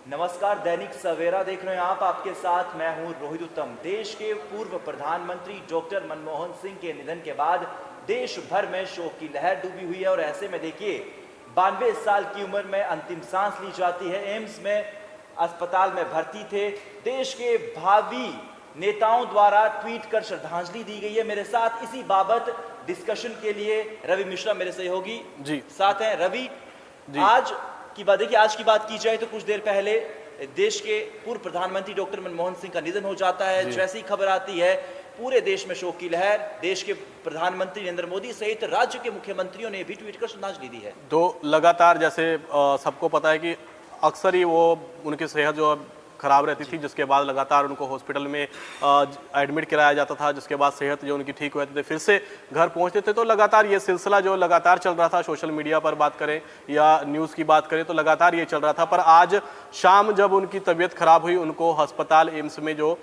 नमस्कार, दैनिक सवेरा देख रहे हैं आप। आपके साथ मैं हूं रोहित उत्तम। देश के पूर्व प्रधानमंत्री डॉक्टर मनमोहन सिंह के निधन के बाद देश भर में शोक की लहर डूबी हुई है और ऐसे में देखिए 92 साल की उम्र में अंतिम सांस ली जाती है। एम्स में अस्पताल में भर्ती थे। देश के भावी नेताओं द्वारा ट्वीट कर श्रद्धांजलि दी गई है। मेरे साथ इसी बाबत डिस्कशन के लिए रवि मिश्रा मेरे सहयोगी जी साथ हैं। रवि, आज की बात की जाए तो कुछ देर पहले देश के पूर्व प्रधानमंत्री डॉक्टर मनमोहन सिंह का निधन हो जाता है। जैसी खबर आती है पूरे देश में शोक की लहर। देश के प्रधानमंत्री नरेंद्र मोदी सहित राज्य के मुख्यमंत्रियों ने भी ट्वीट कर श्रद्धांजलि दी है। तो लगातार जैसे सबको पता है कि अक्सर ही वो उनकी सेहत जो खराब रहती थी, जिसके बाद लगातार उनको हॉस्पिटल में एडमिट कराया जाता था, जिसके बाद सेहत जो उनकी ठीक होती थी फिर से घर पहुंचते थे। तो लगातार ये सिलसिला जो लगातार चल रहा था, सोशल मीडिया पर बात करें या न्यूज़ की बात करें तो लगातार ये चल रहा था। पर आज शाम जब उनकी तबीयत खराब हुई, उनको अस्पताल एम्स में जो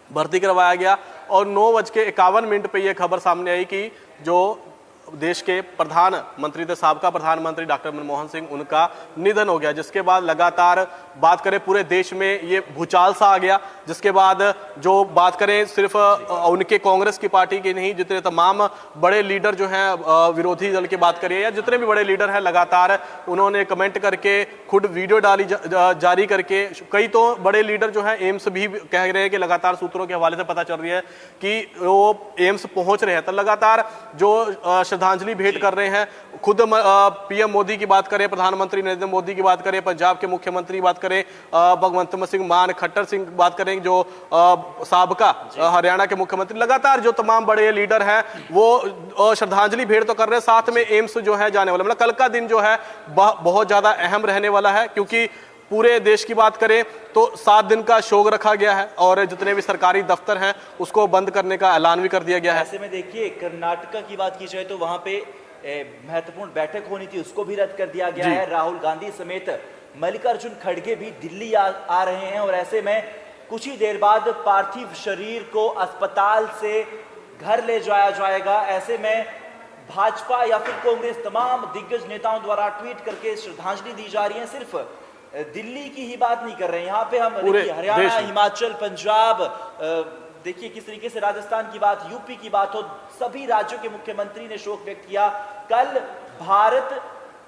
भर्ती करवाया गया और 9:51 पे ये खबर सामने आई कि जो देश के प्रधानमंत्री थे, साबका प्रधानमंत्री डॉक्टर मनमोहन सिंह, उनका निधन हो गया। जिसके बाद लगातार बात करें पूरे देश में ये भूचाल सा आ गया। जिसके बाद जो बात करें सिर्फ उनके कांग्रेस की पार्टी की नहीं, जितने तमाम बड़े लीडर जो हैं, विरोधी दल की बात करिए या जितने भी बड़े लीडर हैं, लगातार उन्होंने कमेंट करके खुद वीडियो डाली जारी करके। कई तो बड़े लीडर जो हैं एम्स भी कह रहे हैं कि लगातार सूत्रों के हवाले से पता चल रही है कि वो एम्स पहुंच रहे हैं। तो लगातार जो श्रद्धांजलि भेंट कर रहे हैं। खुद पीएम मोदी की बात करें, प्रधानमंत्री नरेंद्र मोदी की बात करें, पंजाब के मुख्यमंत्री की बात करें, भगवंत सिंह मान, खट्टर सिंह की बात करें, जो साबका हरियाणा के मुख्यमंत्री, लगातार जो तमाम बड़े लीडर हैं वो श्रद्धांजलि भेंट तो कर रहे हैं। साथ में एम्स जो है जाने वाला, मतलब कल का दिन जो है बहुत ज्यादा अहम रहने वाला है, क्योंकि पूरे देश की बात करें तो 7 दिन का शोक रखा गया है और जितने भी सरकारी दफ्तर हैं उसको बंद करने का ऐलान भी कर दिया गया है। ऐसे में देखिए कर्नाटका की बात की जाए तो वहां पे महत्वपूर्ण बैठक होनी थी, उसको भी रद्द कर दिया गया है। राहुल गांधी समेत मल्लिकार्जुन खड़गे भी दिल्ली आ रहे हैं और ऐसे में कुछ ही देर बाद पार्थिव शरीर को अस्पताल से घर ले जाया जाएगा। ऐसे में भाजपा या फिर कांग्रेस तमाम दिग्गज नेताओं द्वारा ट्वीट करके श्रद्धांजलि दी जा रही है। सिर्फ दिल्ली की ही बात नहीं कर रहे हैं, यहाँ पे हम हरियाणा, हिमाचल, पंजाब, देखिए किस तरीके से राजस्थान की बात, यूपी की बात हो, सभी राज्यों के मुख्यमंत्री ने शोक व्यक्त किया। कल भारत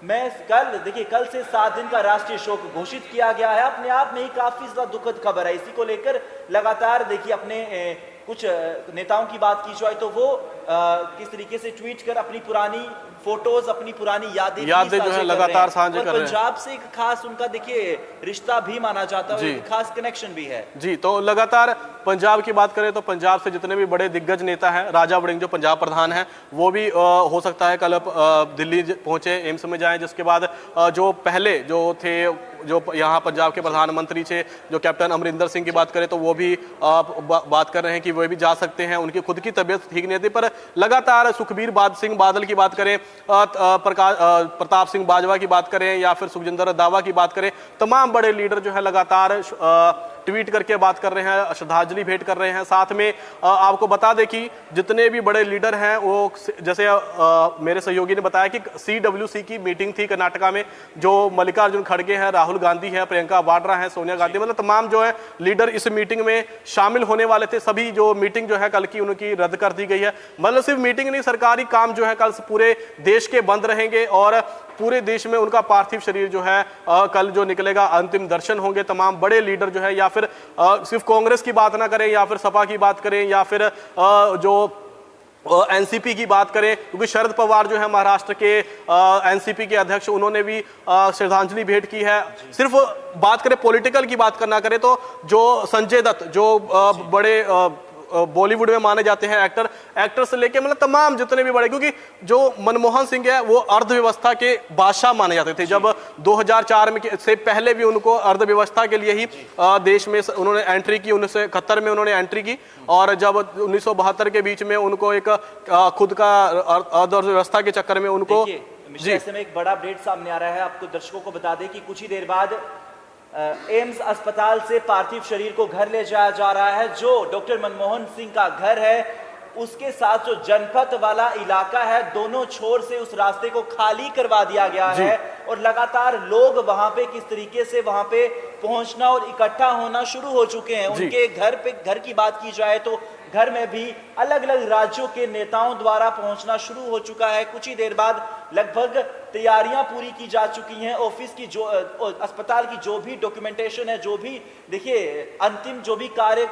में कल से 7 दिन का राष्ट्रीय शोक घोषित किया गया है। अपने आप में ही काफी ज्यादा दुखद खबर है। इसी को लेकर लगातार देखिए अपने कुछ नेताओं की बात की जाए तो वो किस तरीके से ट्वीट कर अपनी पुरानी फोटोज, अपनी पुरानी यादें जो है लगातार साझा कर रहे हैं। पंजाब से एक खास उनका देखिए रिश्ता भी माना जाता है, एक खास कनेक्शन भी है जी। तो लगातार पंजाब की बात करें तो पंजाब से जितने भी बड़े दिग्गज नेता हैं, राजा वड़िंग जो पंजाब प्रधान हैं, वो भी हो सकता है कल दिल्ली पहुंचे, एम्स में जाएं। जिसके बाद जो पहले जो थे, जो यहाँ पंजाब के प्रधानमंत्री थे, जो कैप्टन अमरिंदर सिंह की बात करें तो वो भी बात कर रहे हैं कि वो भी जा सकते हैं, उनकी खुद की तबीयत ठीक नहीं थी। पर लगातार सुखबीर सिंह बादल की बात करें, प्रताप सिंह बाजवा की बात करें या फिर सुखजिंदर रंधावा की बात करें, तमाम बड़े लीडर जो है लगातार ट्वीट करके बात कर रहे हैं, श्रद्धांजलि भेंट कर रहे हैं। साथ में आपको बता दें कि जितने भी बड़े लीडर हैं वो, जैसे मेरे सहयोगी ने बताया कि CWC की मीटिंग थी कर्नाटका में, जो मल्लिकार्जुन खड़गे हैं, राहुल गांधी हैं, प्रियंका वाड्रा हैं, सोनिया गांधी, मतलब तमाम जो है लीडर इस मीटिंग में शामिल होने वाले थे। सभी जो मीटिंग जो है कल की उनकी रद्द कर दी गई है। मतलब सिर्फ मीटिंग नहीं, सरकारी काम जो है कल पूरे देश के बंद रहेंगे और पूरे देश में उनका पार्थिव शरीर जो है कल जो निकलेगा, अंतिम दर्शन होंगे। तमाम बड़े लीडर जो है, या फिर सिर्फ कांग्रेस की बात ना करें या फिर सपा की बात करें या फिर जो एनसीपी की बात करें, क्योंकि शरद पवार जो है महाराष्ट्र के एनसीपी के अध्यक्ष, उन्होंने भी श्रद्धांजलि भेंट की है। सिर्फ बात करें पॉलिटिकल की बात करना करें तो जो संजय दत्त, जो बड़े बॉलीवुड में माने जाते हैं एक्टर से लेके मतलब तमाम जितने भी बड़े, क्योंकि जो मनमोहन सिंह है वो अर्थव्यवस्था के बादशाह माने जाते थे। जब 2004 में से पहले भी उनको अर्थव्यवस्था के लिए ही देश में उन्होंने एंट्री की, 1971 में उन्होंने एंट्री की और जब 1972 के बीच में उनको एक खुद का अर्थव्यवस्था के चक्कर में उनको जी ऐसे में एक बड़ा अपडेट सामने आ रहा है। आपको दर्शकों को बता दें कि कुछ ही देर बाद एम्स अस्पताल से पार्थिव शरीर को घर ले जाया जा रहा है। जो डॉक्टर मनमोहन सिंह का घर है उसके साथ जो जनपथ वाला इलाका है, दोनों छोर से उस रास्ते को खाली करवा दिया गया है और लगातार लोग वहां पे किस तरीके से वहां पे पहुंचना और इकट्ठा होना शुरू हो चुके हैं। उनके घर की बात की जाए तो घर में भी अलग अलग राज्यों के नेताओं द्वारा पहुंचना शुरू हो चुका है। कुछ ही देर बाद लगभग तैयारियां पूरी की जा चुकी हैं। ऑफिस की जो अस्पताल की जो भी डॉक्यूमेंटेशन है, जो भी देखिए अंतिम जो भी कार्य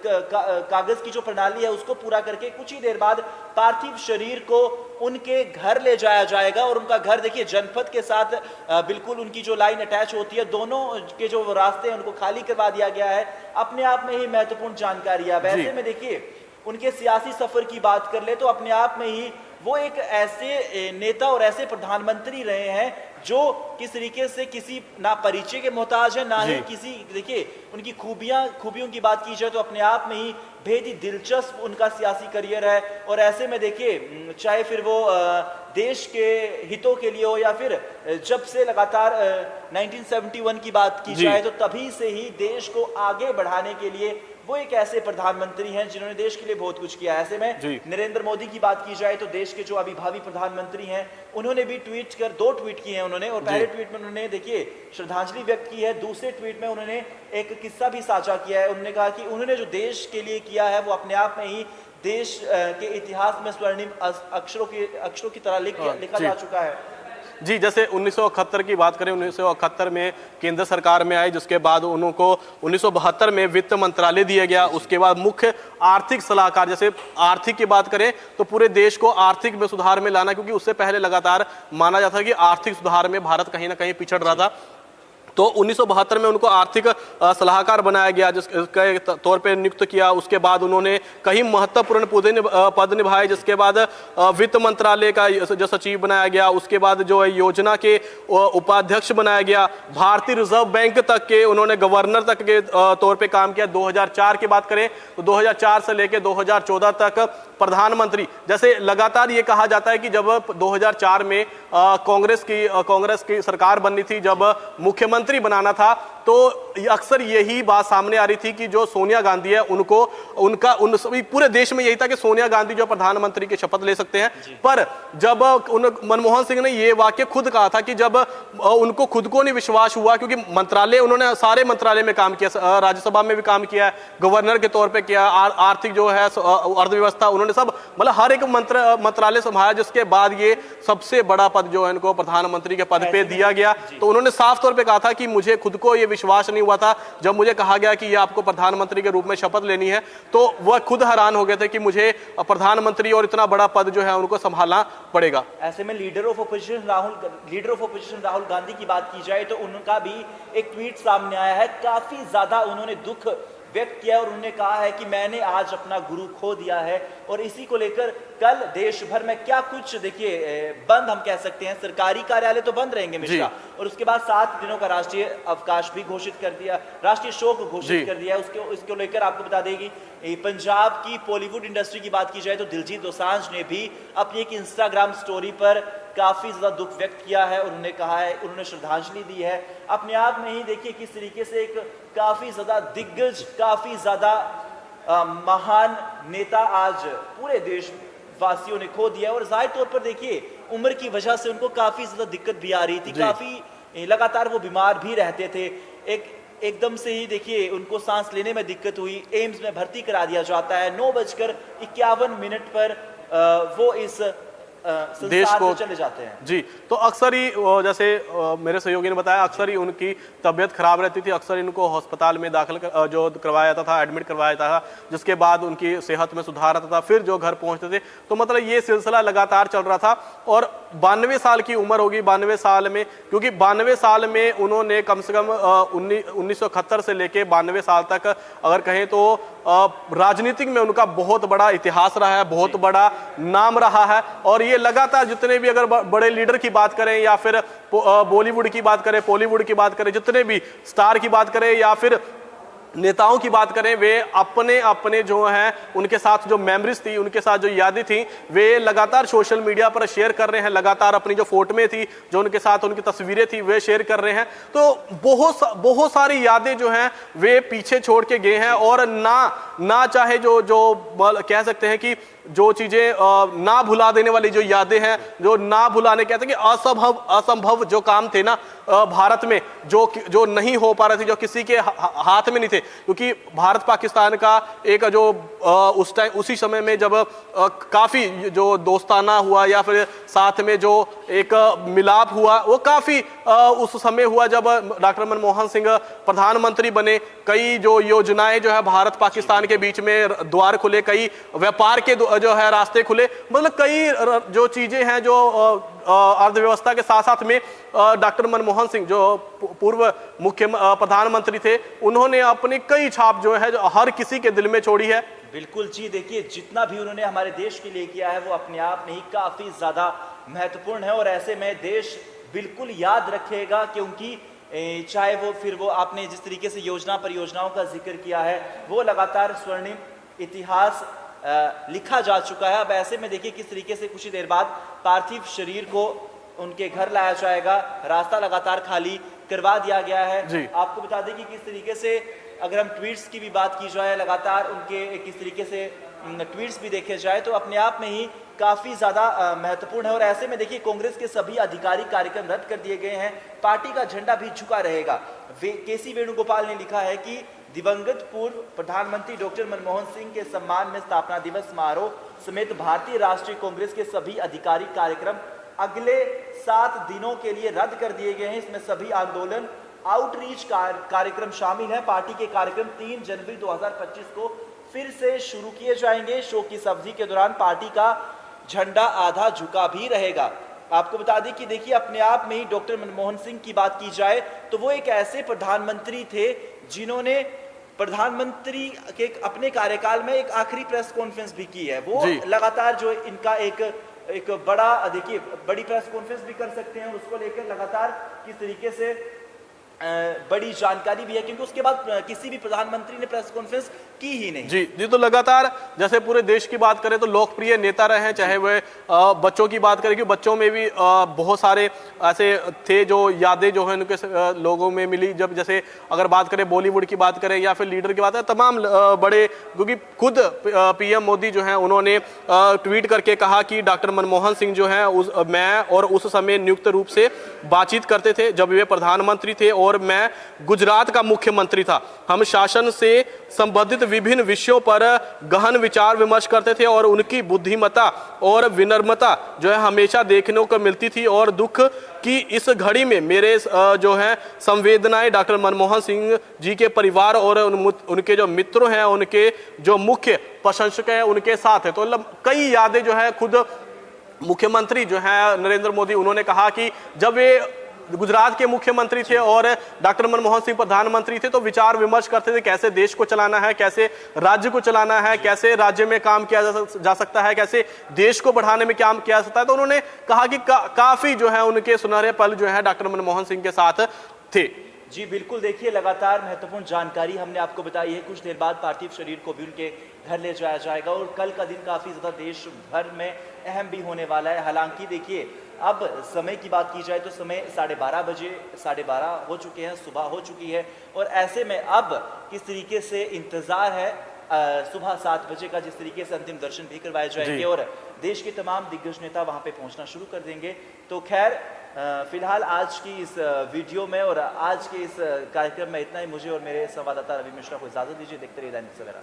कागज की जो प्रणाली है उसको पूरा करके कुछ ही देर बाद पार्थिव शरीर को उनके घर ले जाया जाएगा। और उनका घर देखिए जनपद के साथ बिल्कुल उनकी जो लाइन अटैच होती है, दोनों के जो रास्ते हैं उनको खाली करवा दिया गया है। अपने आप में ही महत्वपूर्ण जानकारी है। वैसे में देखिए उनके सियासी सफर की बात कर ले तो अपने आप में ही वो एक ऐसे नेता और ऐसे प्रधानमंत्री रहे हैं जो किस तरीके से किसी ना परिचय के मोहताज है, ना ही किसी, देखिए उनकी खूबियों की बात की जाए तो अपने आप में ही बेहद ही दिलचस्प उनका सियासी करियर है। और ऐसे में देखिए चाहे फिर वो देश के हितों के लिए हो या फिर जब से लगातार 1971 की बात की जाए तो तभी से ही देश को आगे बढ़ाने के लिए वो एक ऐसे प्रधानमंत्री हैं जिन्होंने देश के लिए बहुत कुछ किया। ऐसे में नरेंद्र मोदी की बात की जाए तो देश के जो अभी भावी प्रधानमंत्री हैं उन्होंने भी दो ट्वीट किए हैं उन्होंने। और पहले ट्वीट में उन्होंने देखिए श्रद्धांजलि व्यक्त की है, दूसरे ट्वीट में उन्होंने एक किस्सा भी साझा किया है। उन्होंने कहा कि उन्होंने जो देश के लिए किया है वो अपने आप में ही देश के इतिहास में स्वर्णिम अक्षरों की तरह लिखा जा चुका है। जी, जैसे 1971 की बात करें, 1971 में केंद्र सरकार में आए, जिसके बाद उनको 1972 में वित्त मंत्रालय दिया गया। उसके बाद मुख्य आर्थिक सलाहकार, जैसे आर्थिक की बात करें तो पूरे देश को आर्थिक में सुधार में लाना, क्योंकि उससे पहले लगातार माना जाता है कि आर्थिक सुधार में भारत कहीं ना कहीं पिछड़ रहा था। तो 1972 में उनको आर्थिक सलाहकार बनाया गया, जिसके तौर पे नियुक्त किया। उसके बाद उन्होंने कई महत्वपूर्ण पद निभाए, जिसके बाद वित्त मंत्रालय का जो सचिव बनाया गया, उसके बाद जो है योजना के उपाध्यक्ष बनाया गया, भारतीय रिजर्व बैंक तक के उन्होंने गवर्नर तक के तौर पे काम किया। 2004 की बात करें तो 2004 से लेकर 2014 तक प्रधानमंत्री। जैसे लगातार ये कहा जाता है कि जब 2004 में कांग्रेस की सरकार बननी थी, जब मुख्यमंत्री बनाना था, तो अक्सर यही बात सामने आ रही थी कि जो सोनिया गांधी है उन सभी पूरे देश में यही था कि सोनिया गांधी जो प्रधानमंत्री की शपथ ले सकते हैं। पर जब मनमोहन सिंह ने ये वाक्य खुद कहा था कि जब उनको खुद को नहीं विश्वास हुआ, क्योंकि मंत्रालय उन्होंने सारे मंत्रालय में काम किया, राज्यसभा में भी काम किया, गवर्नर के तौर पर किया, आर्थिक जो है अर्थव्यवस्था उन्होंने सब, मतलब हर एक मंत्रालय संभाला। जिसके बाद ये सबसे बड़ा पद जो है इनको प्रधानमंत्री के पद पे दिया गया। तो उन्होंने साफ तौर पे कहा था कि मुझे खुद को ये विश्वास नहीं हुआ था जब मुझे कहा गया कि ये आपको प्रधानमंत्री के रूप में शपथ लेनी है। तो वह खुद हैरान हो गए थे कि मुझे प्रधानमंत्री और इतना बड़ा पद जो है उनको संभालना पड़ेगा। ऐसे में leader of opposition Rahul Gandhi की बात की जाए तो उनका भी एक ट्वीट सामने आया है। काफी ज्यादा उन्होंने दुख व्यक्त किया और उन्होंने कहा है कि मैंने आज अपना गुरु खो दिया है। और इसी को लेकर कल देश भर में क्या कुछ देखिए बंद, हम कह सकते हैं सरकारी कार्यालय तो बंद रहेंगे मिश्रा, और उसके बाद 7 दिनों का राष्ट्रीय अवकाश भी घोषित कर दिया, राष्ट्रीय शोक घोषित कर दिया। उसको लेकर आपको बता देगी पंजाब की बॉलीवुड इंडस्ट्री की बात की जाए तो दिलजीत दोसांझ ने भी अपनी एक इंस्टाग्राम स्टोरी पर काफी ज्यादा दुख व्यक्त किया है। उन्होंने कहा है, उन्होंने श्रद्धांजलि दी है। अपने आप में ही देखिए किस तरीके से एक काफी ज्यादा दिग्गज, काफी ज्यादा महान नेता आज पूरे देश वासियों ने खो दिया। और जाहिर तौर पर देखिए उम्र की वजह से उनको काफी ज्यादा दिक्कत भी आ रही थी, काफी लगातार वो बीमार भी रहते थे। एकदम से ही देखिए उनको सांस लेने में दिक्कत हुई, एम्स में भर्ती करा दिया जाता है। 9:51 पर वो इस देश को चले जाते हैं। जी, तो अक्सर ही जैसे मेरे सहयोगी ने बताया, अक्सर ही उनकी तबीयत खराब रहती थी, अक्सर इनको अस्पताल में दाखिल जो करवाया जाता था, एडमिट करवाया जाता था, जिसके बाद उनकी सेहत में सुधार आता था, फिर जो घर पहुंचते थे। तो मतलब ये सिलसिला लगातार चल रहा था। और 92 साल की उम्र होगी, 92 साल में, क्योंकि 92 साल में उन्होंने कम से कम 1971 से लेके 92 साल तक अगर कहें तो राजनीतिक में उनका बहुत बड़ा इतिहास रहा है, बहुत बड़ा नाम रहा है। और ये लगातार जितने भी अगर बड़े लीडर की बात करें या फिर बॉलीवुड की बात करें, बॉलीवुड की बात करें, जितने भी स्टार की बात करें या फिर नेताओं की बात करें, वे अपने अपने जो हैं उनके साथ जो मेमोरीज थी, उनके साथ जो यादें थी, वे लगातार सोशल मीडिया पर शेयर कर रहे हैं। लगातार अपनी जो फोटोएं थी, जो उनके साथ उनकी तस्वीरें थी, वे शेयर कर रहे हैं। तो बहुत सारी यादें जो हैं वे पीछे छोड़ के गए हैं। और ना चाहे जो कह सकते हैं कि जो चीजें ना भुला देने वाली जो यादें हैं, जो ना भुलाने, कहते हैं कि असंभव असंभव जो काम थे ना भारत में, जो नहीं हो पा रहे थे, जो किसी के हाथ में नहीं थे, क्योंकि भारत पाकिस्तान का एक जो उस टाइम उसी समय में जब काफी जो दोस्ताना हुआ या फिर साथ में जो एक मिलाप हुआ, वो काफी उस समय हुआ जब डॉक्टर मनमोहन सिंह प्रधानमंत्री बने। कई जो योजनाएं जो है भारत पाकिस्तान के बीच में द्वार खुले, कई व्यापार के जो है रास्ते खुले, मतलब कई जो चीजें हैं जो अर्थव्यवस्था के साथ साथ में डॉक्टर मनमोहन सिंह जो पूर्व मुख्य प्रधानमंत्री थे, उन्होंने अपनी कई छाप जो है जो हर किसी के दिल में छोड़ी है। बिल्कुल जी, देखिए जितना भी उन्होंने हमारे देश के लिए किया है वो अपने आप में ही काफी ज्यादा महत्वपूर्ण है, और ऐसे में देश बिल्कुल याद रखेगा, क्योंकि चाहे वो आपने जिस तरीके से योजना परियोजनाओं का जिक्र किया है, वो लगातार स्वर्णिम इतिहास लिखा जा चुका है। अब ऐसे में देखिए किस तरीके से कुछ ही देर बाद पार्थिव शरीर को उनके घर लाया जाएगा, रास्ता लगातार खाली करवा दिया गया है। आपको बता दें कि किस तरीके से अगर हम ट्वीट्स की भी बात की जाए, लगातार उनके किस तरीके से ट्वीट्स भी देखे जाए तो अपने आप में ही काफी ज्यादा महत्वपूर्ण है। और ऐसे में देखिए कांग्रेस के सभी आधिकारिक कार्यक्रम रद्द कर दिए गए हैं, पार्टी का झंडा भी झुका रहेगा। केसी वेणुगोपाल ने लिखा है कि दिवंगत पूर्व प्रधानमंत्री डॉक्टर मनमोहन सिंह के सम्मान में स्थापना दिवस समारोह समेत भारतीय राष्ट्रीय कांग्रेस के सभी आधिकारिक कार्यक्रम अगले 7 दिनों के लिए रद्द कर दिए गए हैं। इसमें सभी आंदोलन आउटरीच कार्यक्रम शामिल है। पार्टी के कार्यक्रम 3 जनवरी 2025 को फिर से शुरू किए जाएंगे। शो की इस अवधि के दौरान पार्टी का झंडा आधा झुका भी रहेगा। आपको बता दें कि देखिए अपने आप में ही डॉक्टर मनमोहन सिंह की बात की जाए तो वो एक ऐसे प्रधानमंत्री थे जिन्होंने प्रधानमंत्री के अपने कार्यकाल में एक आखिरी प्रेस कॉन्फ्रेंस भी की है। वो लगातार जो इनका एक बड़ा, देखिए बड़ी प्रेस कॉन्फ्रेंस भी कर सकते हैं, उसको लेकर लगातार किस तरीके से बड़ी जानकारी भी है, क्योंकि उसके बाद किसी भी प्रधानमंत्री ने प्रेस कॉन्फ्रेंस की ही नहीं। जी तो लगातार जैसे पूरे देश की बात करें तो लोकप्रिय नेता रहे हैं, चाहे वे बच्चों की बात करें, क्योंकि बच्चों में भी बहुत सारे ऐसे थे जो यादें जो है उनके लोगों में मिली। जब जैसे अगर बात करें बॉलीवुड की बात करें या फिर लीडर की बात करें, तमाम बड़े, क्योंकि खुद पीएम मोदी जो है उन्होंने ट्वीट करके कहा कि डॉक्टर मनमोहन सिंह जो है मैं और उस समय नियुक्त रूप से बातचीत करते थे जब वे प्रधानमंत्री थे और मैं गुजरात का मुख्यमंत्री था। हम शासन से संबंधित विभिन्न विषयों पर गहन विचार विमर्श करते थे और उनकी बुद्धिमत्ता और विनम्रता जो है हमेशा देखने को मिलती थी, और दुख की इस घड़ी में मेरे जो है संवेदनाएं डॉक्टर मनमोहन सिंह जी के परिवार और उनके जो मित्रों हैं, उनके जो मुख्य प्रशंसक हैं, उनके साथ है। तो कई यादें जो है खुद मुख्यमंत्री जो है नरेंद्र मोदी, उन्होंने कहा कि जब वे गुजरात के मुख्यमंत्री थे और डॉक्टर मनमोहन सिंह प्रधानमंत्री थे तो विचार विमर्श करते थे कैसे देश को चलाना है, कैसे राज्य को चलाना है, कैसे राज्य में काम किया जा सकता है, कैसे देश को बढ़ाने में काम किया जा सकता है। तो उन्होंने कहा कि काफी जो है उनके सुनहरे पल जो है डॉक्टर मनमोहन सिंह के साथ थे। जी बिल्कुल, देखिए लगातार महत्वपूर्ण जानकारी हमने आपको बताई है। कुछ देर बाद पार्थिव शरीर को भी उनके घर ले जाया जाएगा और कल का दिन काफी ज्यादा देश भर में अहम भी होने वाला है। हालांकि देखिए अब समय की बात की जाए तो समय 12:30 बजे 12:30 हो चुके हैं, सुबह हो चुकी है, और ऐसे में अब किस तरीके से इंतजार है सुबह 7 बजे का, जिस तरीके से अंतिम दर्शन भी करवाए जाएंगे और देश के तमाम दिग्गज नेता वहां पे पहुंचना शुरू कर देंगे। तो खैर फिलहाल आज की इस वीडियो में और आज के इस कार्यक्रम में इतना ही। मुझे और मेरे संवाददाता रवि मिश्रा को इजाजत दीजिए। देखते रहिए दैनिक सवेरा।